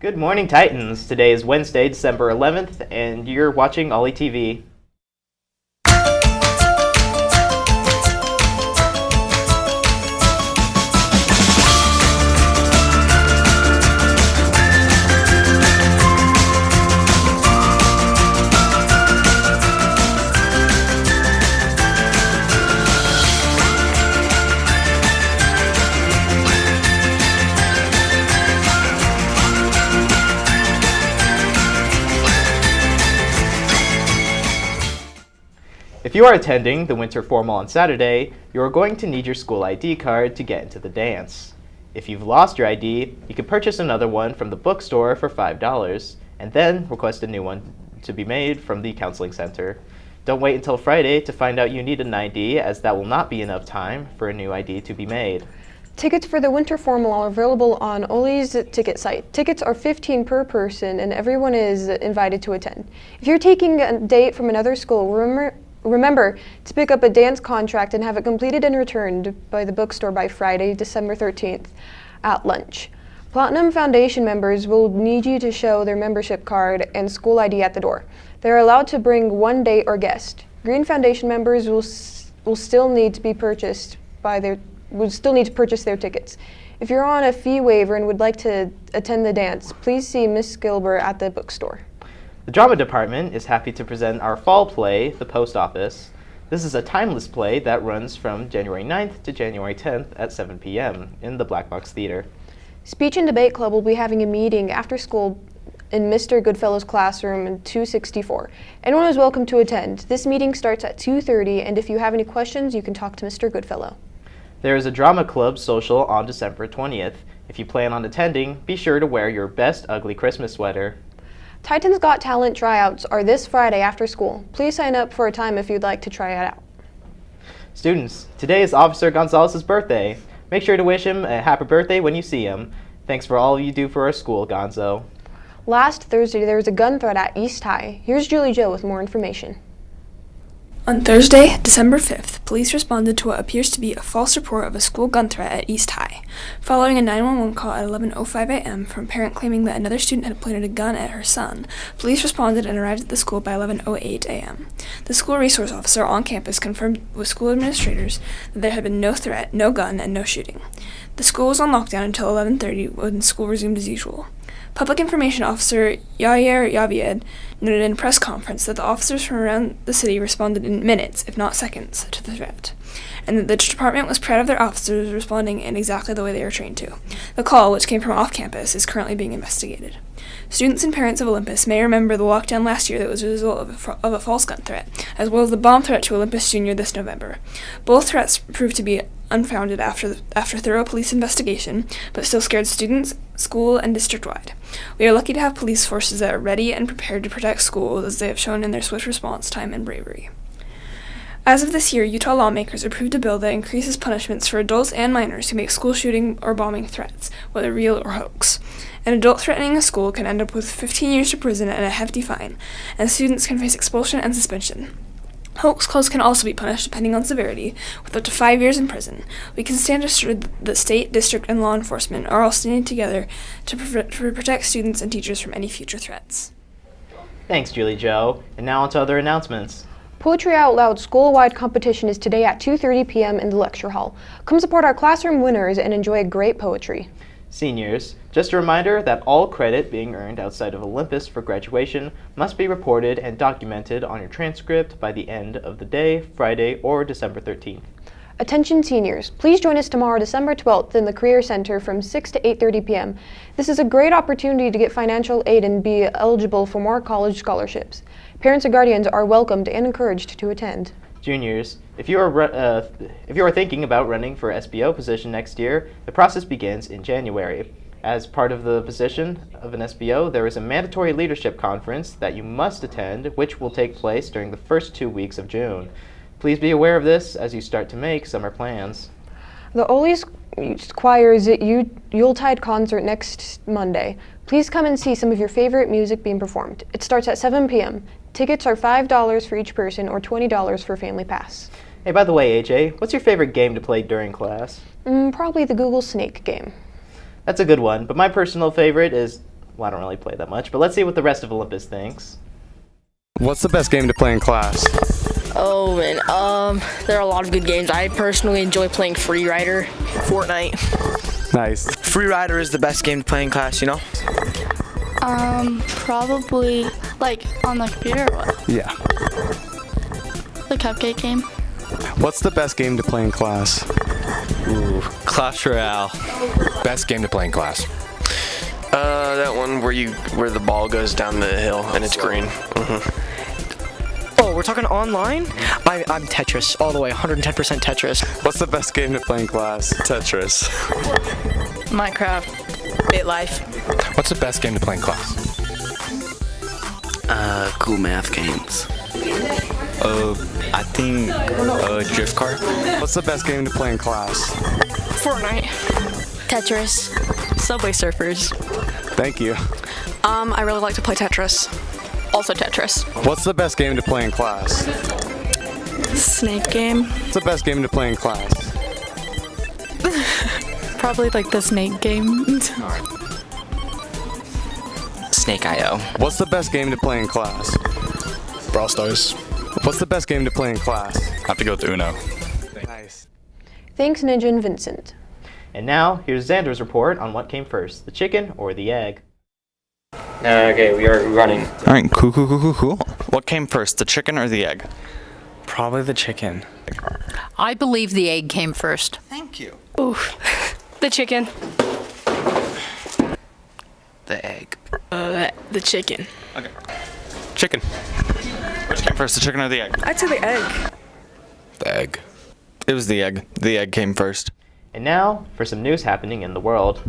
Good morning, Titans. Today is Wednesday, December 11th, and you're watching Oly TV. If you are attending the winter formal on Saturday, you are going to need your school ID card to get into the dance. If you've lost your ID, you can purchase another one from the bookstore for $5, and then request a new one to be made from the counseling center. Don't wait until Friday to find out you need an ID, as that will not be enough time for a new ID to be made. Tickets for the winter formal are available on Oly's ticket site. Tickets are $15 per person, and everyone is invited to attend. If you're taking a date from another school, remember to pick up a dance contract and have it completed and returned by the bookstore by Friday, December 13th at lunch. Platinum Foundation members will need you to show their membership card and school ID at the door. They're allowed to bring one date or guest. Green Foundation members will still need to purchase their tickets. If you're on a fee waiver and would like to attend the dance, please see Miss Gilbert at the bookstore. The drama department is happy to present our fall play, The Post Office. This is a timeless play that runs from January 9th to January 10th at 7 p.m. in the Black Box Theater. Speech and Debate Club will be having a meeting after school in Mr. Goodfellow's classroom in 264. Anyone is welcome to attend. This meeting starts at 2:30, and if you have any questions, you can talk to Mr. Goodfellow. There is a drama club social on December 20th. If you plan on attending, be sure to wear your best ugly Christmas sweater. Titans Got Talent tryouts are this Friday after school. Please sign up for a time if you'd like to try it out. Students, today is Officer Gonzalez's birthday. Make sure to wish him a happy birthday when you see him. Thanks for all you do for our school, Gonzo. Last Thursday, there was a gun threat at East High. Here's Julie Jo with more information. On Thursday, December 5th, police responded to what appears to be a false report of a school gun threat at East High. Following a 911 call at 11:05 a.m. from a parent claiming that another student had pointed a gun at her son, police responded and arrived at the school by 11:08 a.m. The school resource officer on campus confirmed with school administrators that there had been no threat, no gun, and no shooting. The school was on lockdown until 11:30 when school resumed as usual. Public Information Officer Yair Yavied noted in a press conference that the officers from around the city responded in minutes, if not seconds, to the threat, and that the department was proud of their officers responding in exactly the way they were trained to. The call, which came from off campus, is currently being investigated. Students and parents of Olympus may remember the lockdown last year that was a result of a false gun threat, as well as the bomb threat to Olympus Junior this November. Both threats proved to be unfounded after thorough police investigation, but still scared students, school, and district-wide. We are lucky to have police forces that are ready and prepared to protect schools, as they have shown in their swift response time and bravery. As of this year, Utah lawmakers approved a bill that increases punishments for adults and minors who make school shooting or bombing threats, whether real or hoax. An adult threatening a school can end up with 15 years to prison and a hefty fine, and students can face expulsion and suspension. Hoax calls can also be punished, depending on severity, with up to 5 years in prison. We can stand assured that state, district, and law enforcement are all standing together to protect students and teachers from any future threats. Thanks, Julie Jo. And now on to other announcements. Poetry Out Loud school-wide competition is today at 2:30 p.m. in the lecture hall. Come support our classroom winners and enjoy great poetry. Seniors, just a reminder that all credit being earned outside of Olympus for graduation must be reported and documented on your transcript by the end of the day, Friday, or December 13th. Attention seniors, please join us tomorrow, December 12th in the Career Center from 6 to 8:30 p.m. This is a great opportunity to get financial aid and be eligible for more college scholarships. Parents and guardians are welcomed and encouraged to attend. Juniors, if you are thinking about running for SBO position next year, the process begins in January. As part of the position of an SBO, there is a mandatory leadership conference that you must attend, which will take place during the first 2 weeks of June. Please be aware of this as you start to make summer plans. The Oly Choir's Yuletide concert next Monday. Please come and see some of your favorite music being performed. It starts at 7 p.m. Tickets are $5 for each person or $20 for Family Pass. Hey, by the way, AJ, what's your favorite game to play during class? Probably the Google Snake game. That's a good one, but my personal favorite is Well, I don't really play that much, but let's see what the rest of Olympus thinks. What's the best game to play in class? Oh man, there are a lot of good games. I personally enjoy playing Free Rider. Fortnite. Nice. Free Rider is the best game to play in class, you know? Probably like on the computer or what? Yeah. The cupcake game. What's the best game to play in class? Ooh, Clash Royale. Best game to play in class. That one where the ball goes down the hill and it's green. Oh, we're talking online? I'm Tetris, all the way, 110% Tetris. What's the best game to play in class? Tetris. Minecraft. BitLife. What's the best game to play in class? Cool math games. I think drift car. What's the best game to play in class? Fortnite. Tetris. Subway Surfers. Thank you. I really like to play Tetris. Also Tetris. What's the best game to play in class? Snake game. What's the best game to play in class? Probably like the snake game. Snake IO. What's the best game to play in class? Brawl Stars. What's the best game to play in class? I have to go with Uno. Nice. Thanks, Ninja and Vincent. And now, here's Xander's report on what came first, the chicken or the egg. Okay, we are running. All right, cool. What came first, the chicken or the egg? Probably the chicken. I believe the egg came first. Thank you. Ooh. The chicken. The egg. The chicken. Okay. Chicken. Which came first, the chicken or the egg? I'd say the egg. The egg. It was the egg. The egg came first. And now, for some news happening in the world.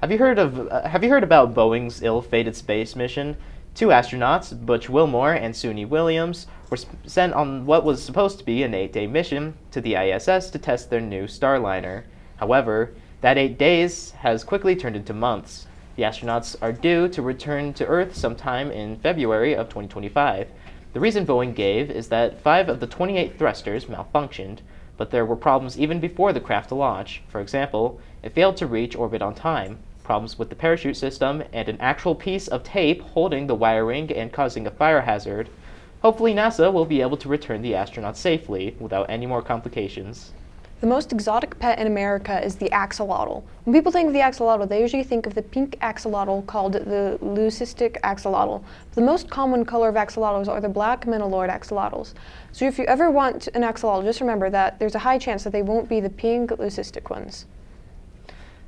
Have you heard about Boeing's ill-fated space mission? 2 astronauts, Butch Wilmore and Suni Williams, were sent on what was supposed to be an 8-day mission to the ISS to test their new Starliner. However, that 8 days has quickly turned into months. The astronauts are due to return to Earth sometime in February of 2025. The reason Boeing gave is that 5 of the 28 thrusters malfunctioned, but there were problems even before the craft launch. For example, it failed to reach orbit on time, problems with the parachute system, and an actual piece of tape holding the wiring and causing a fire hazard. Hopefully NASA will be able to return the astronauts safely without any more complications. The most exotic pet in America is the axolotl. When people think of the axolotl, they usually think of the pink axolotl called the leucistic axolotl. The most common color of axolotls are the black manilord axolotls. So if you ever want an axolotl, just remember that there's a high chance that they won't be the pink leucistic ones.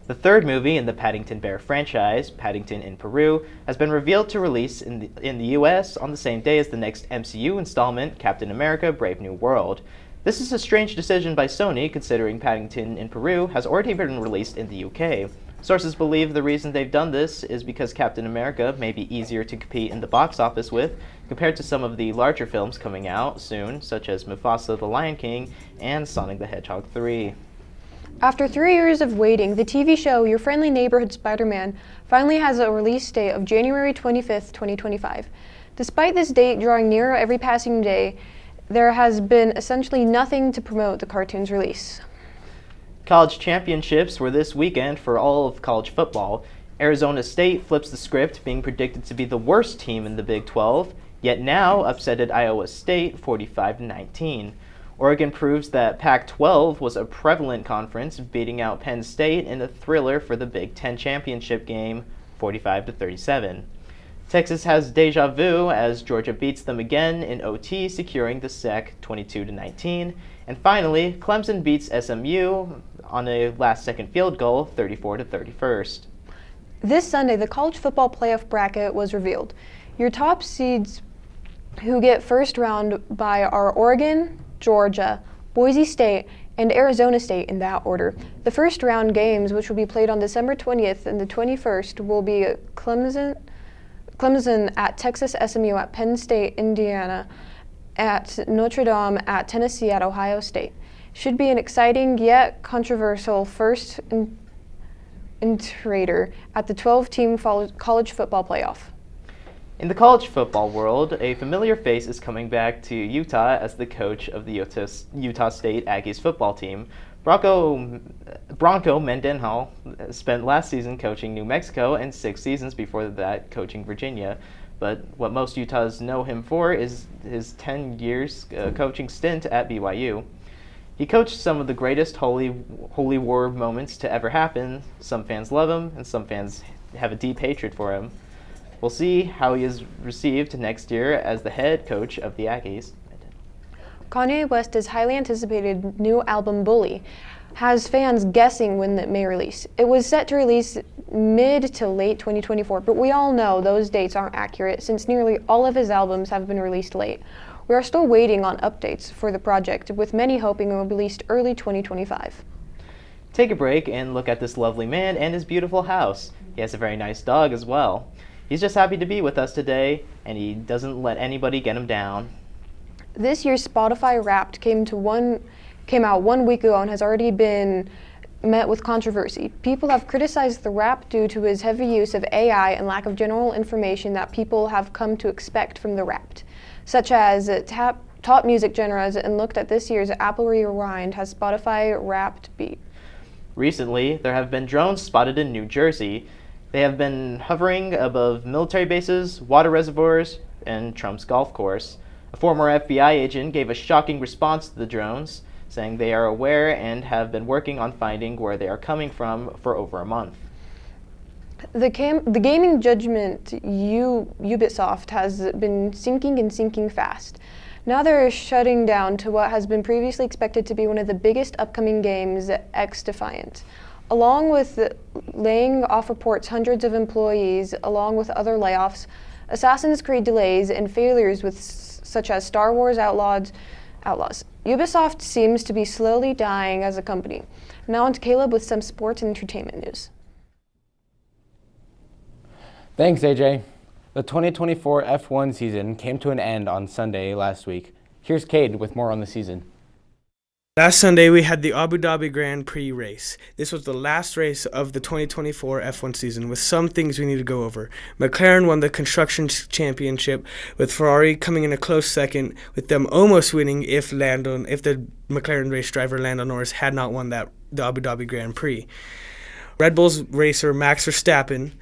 The third movie in the Paddington Bear franchise, Paddington in Peru, has been revealed to release in the US on the same day as the next MCU installment, Captain America: Brave New World. This is a strange decision by Sony, considering Paddington in Peru has already been released in the UK. Sources believe the reason they've done this is because Captain America may be easier to compete in the box office with compared to some of the larger films coming out soon, such as Mufasa the Lion King and Sonic the Hedgehog 3. After 3 years of waiting, the TV show Your Friendly Neighborhood Spider-Man finally has a release date of January 25th, 2025. Despite this date drawing nearer every passing day, there has been essentially nothing to promote the cartoon's release. College championships were this weekend for all of college football. Arizona State flips the script, being predicted to be the worst team in the Big 12, yet now upsetted Iowa State 45-19. Oregon proves that Pac-12 was a prevalent conference, beating out Penn State in a thriller for the Big Ten championship game, 45-37. Texas has deja vu as Georgia beats them again in OT, securing the SEC 22-19. And finally, Clemson beats SMU on a last-second field goal, 34-31. This Sunday, the college football playoff bracket was revealed. Your top seeds who get first round by are Oregon, Georgia, Boise State, and Arizona State in that order. The first round games, which will be played on December 20th and the 21st, will be Clemson at Texas, SMU at Penn State, Indiana, at Notre Dame, at Tennessee, at Ohio State. Should be an exciting yet controversial first intrader at the 12-team college football playoff. In the college football world, a familiar face is coming back to Utah as the coach of the Utah State Aggies football team. Bronco Mendenhall spent last season coaching New Mexico and 6 seasons before that coaching Virginia. But what most Utahs know him for is his 10 years coaching stint at BYU. He coached some of the greatest holy war moments to ever happen. Some fans love him, and some fans have a deep hatred for him. We'll see how he is received next year as the head coach of the Aggies. Kanye West's highly anticipated new album Bully has fans guessing when it may release. It was set to release mid to late 2024, but we all know those dates aren't accurate since nearly all of his albums have been released late. We are still waiting on updates for the project, with many hoping it will be released early 2025. Take a break and look at this lovely man and his beautiful house. He has a very nice dog as well. He's just happy to be with us today, and he doesn't let anybody get him down. This year's Spotify Wrapped came out 1 week ago and has already been met with controversy. People have criticized the rap due to his heavy use of AI and lack of general information that people have come to expect from the Wrapped, such as top music genres, and looked at this year's Apple Rewind has Spotify Wrapped beat. Recently, there have been drones spotted in New Jersey. They have been hovering above military bases, water reservoirs, and Trump's golf course. A former FBI agent gave a shocking response to the drones, saying they are aware and have been working on finding where they are coming from for over a month. The gaming judgment Ubisoft has been sinking fast. Now they're shutting down to what has been previously expected to be one of the biggest upcoming games, X-Defiant. Along with laying off reports hundreds of employees, along with other layoffs, Assassin's Creed delays, and failures with such as Star Wars Outlaws, Ubisoft seems to be slowly dying as a company. Now on to Caleb with some sports and entertainment news. Thanks, AJ. The 2024 F1 season came to an end on Sunday last week. Here's Cade with more on the season. Last Sunday, we had the Abu Dhabi Grand Prix race. This was the last race of the 2024 F1 season, with some things we need to go over. McLaren won the Constructors' Championship, with Ferrari coming in a close second, with them almost winning if the McLaren race driver Lando Norris had not won the Abu Dhabi Grand Prix. Red Bull's racer Max Verstappen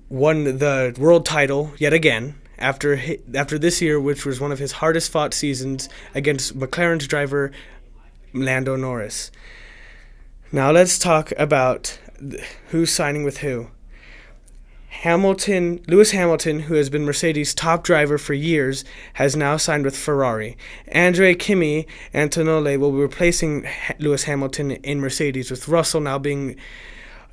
won the world title yet again, after this year, which was one of his hardest fought seasons against McLaren's driver Lando Norris. Now let's talk about who's signing with who. Lewis Hamilton, who has been Mercedes' top driver for years, has now signed with Ferrari. Andre Kimi Antonelli will be replacing Lewis Hamilton in Mercedes, with Russell now being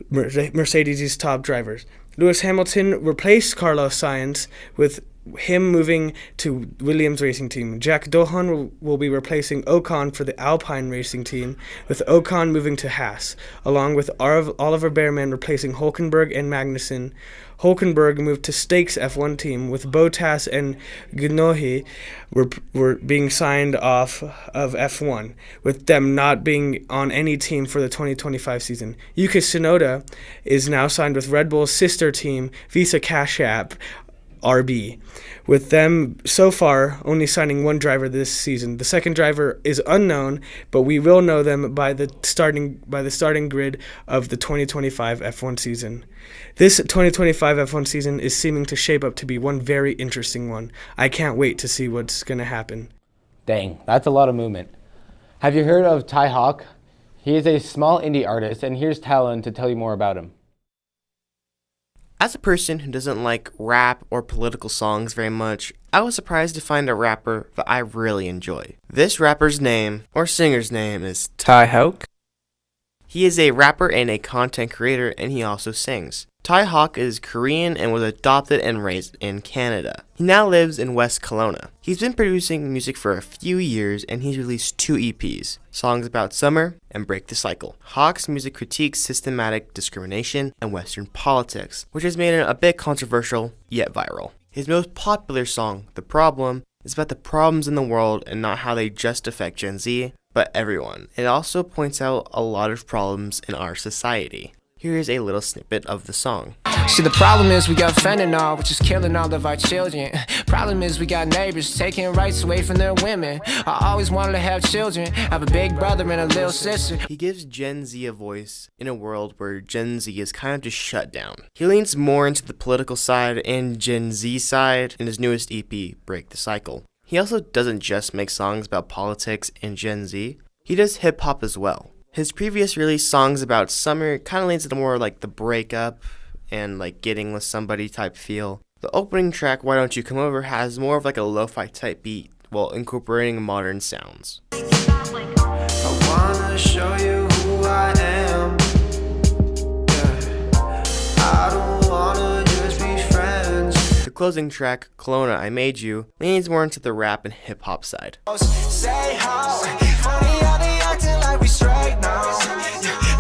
Mercedes' top drivers. Lewis Hamilton replaced Carlos Sainz, with him moving to Williams Racing Team. Jack Dohan will be replacing Ocon for the Alpine Racing Team, with Ocon moving to Haas, along with Oliver Bearman replacing Hülkenberg and Magnussen. Hülkenberg moved to Stake's F1 team, with Bottas and Gnohi were being signed off of F1, with them not being on any team for the 2025 season. Yuki Tsunoda is now signed with Red Bull's sister team, Visa Cash App RB, with them so far only signing one driver this season. The second driver is unknown, but we will know them by the starting grid of the 2025 F1 season. This 2025 F1 season is seeming to shape up to be one very interesting one. I can't wait to see what's going to happen. Dang, that's a lot of movement. Have you heard of Ty Hawk? He is a small indie artist, and here's Talon to tell you more about him. As a person who doesn't like rap or political songs very much, I was surprised to find a rapper that I really enjoy. This rapper's name, or singer's name, is Ty Hawk. He is a rapper and a content creator, and he also sings. Ty Hawk is Korean and was adopted and raised in Canada. He now lives in West Kelowna. He's been producing music for a few years, and he's released 2 EPs, Songs About Summer and Break the Cycle. Hawk's music critiques systematic discrimination and Western politics, which has made it a bit controversial, yet viral. His most popular song, The Problem, is about the problems in the world and not how they just affect Gen Z, but everyone. It also points out a lot of problems in our society. Here is a little snippet of the song. See, the problem is we got fentanyl, which is killing all of our children. Problem is we got neighbors taking rights away from their women. I always wanted to have children. I have a big brother and a little sister. He gives Gen Z a voice in a world where Gen Z is kind of just shut down. He leans more into the political side and Gen Z side in his newest EP, Break the Cycle. He also doesn't just make songs about politics and Gen Z, he does hip hop as well. His previous released songs about summer kind of leans into more like the breakup and like getting with somebody type feel. The opening track, Why Don't You Come Over, has more of like a lo-fi type beat while incorporating modern sounds. I wanna show you who I am. Yeah. I don't wanna just be friends. The closing track, Kelowna, I Made You, leans more into the rap and hip hop side. Say how funny how they acting like we straight now.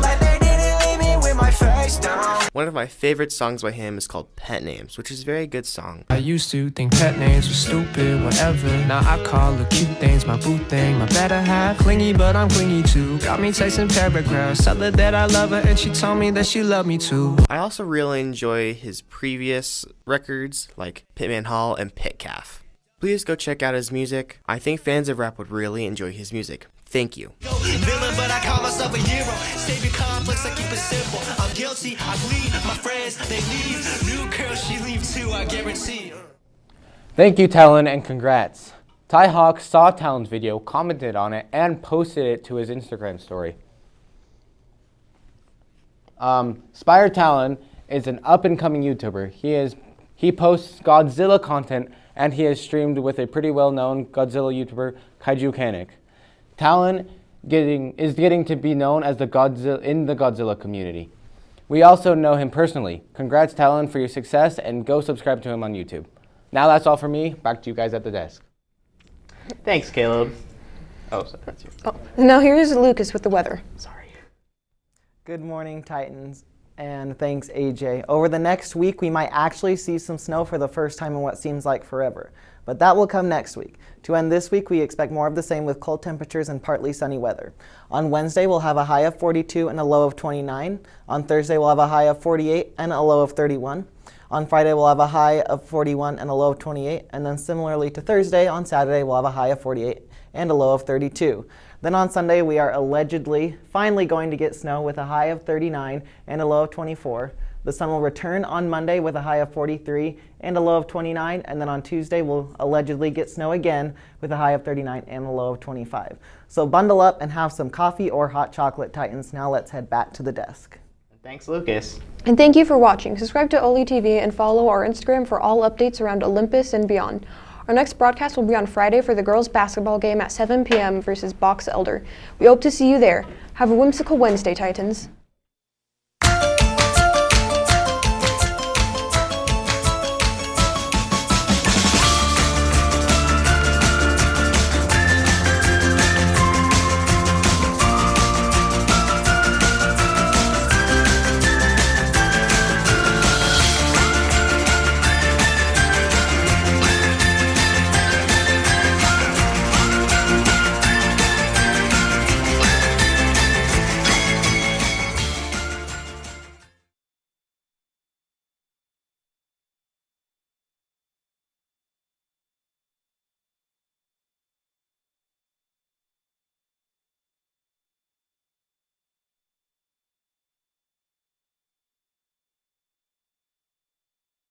Like they didn't leave me with my face down. One of my favorite songs by him is called Pet Names, which is a very good song. I used to think pet names were stupid, whatever. Now I call her cute things, my boo thing, my better half. Clingy, but I'm clingy too. Got me texting paragraphs. Tell her that I love her, and she told me that she loved me too. I also really enjoy his previous records like Pitman Hall and Pit Calf. Please go check out his music. I think fans of rap would really enjoy his music. Thank you. Villain, but I call myself a hero. Save your complex, I keep it simple. I'm guilty, I bleed. My friends, they leave. New girl, she leave too, I guarantee. Thank you, Talon, and congrats. Ty Hawk saw Talon's video, commented on it, and posted it to his Instagram story. Spire Talon is an up-and-coming YouTuber. He posts Godzilla content, and he has streamed with a pretty well-known Godzilla YouTuber, Kaiju Kanik. Talon is getting to be known as the Godzilla community. We also know him personally. Congrats, Talon, for your success, and go subscribe to him on YouTube. Now that's all for me. Back to you guys at the desk. Thanks, Caleb. Oh, sorry, that's you. Oh, now here's Lucas with the weather. Sorry. Good morning, Titans, and thanks, AJ. Over the next week, we might actually see some snow for the first time in what seems like forever, but that will come next week. To end this week, we expect more of the same with cold temperatures and partly sunny weather. On Wednesday, we'll have a high of 42 and a low of 29. On Thursday, we'll have a high of 48 and a low of 31. On Friday, we'll have a high of 41 and a low of 28. And then similarly to Thursday, on Saturday, we'll have a high of 48 and a low of 32. Then on Sunday, we are allegedly finally going to get snow with a high of 39 and a low of 24. The sun will return on Monday with a high of 43 and a low of 29, and then on Tuesday we'll allegedly get snow again with a high of 39 and a low of 25. So bundle up and have some coffee or hot chocolate, Titans. Now let's head back to the desk. Thanks, Lucas. And thank you for watching. Subscribe to Oly TV and follow our Instagram for all updates around Olympus and beyond. Our next broadcast will be on Friday for the girls' basketball game at 7 p.m. versus Box Elder. We hope to see you there. Have a whimsical Wednesday, Titans.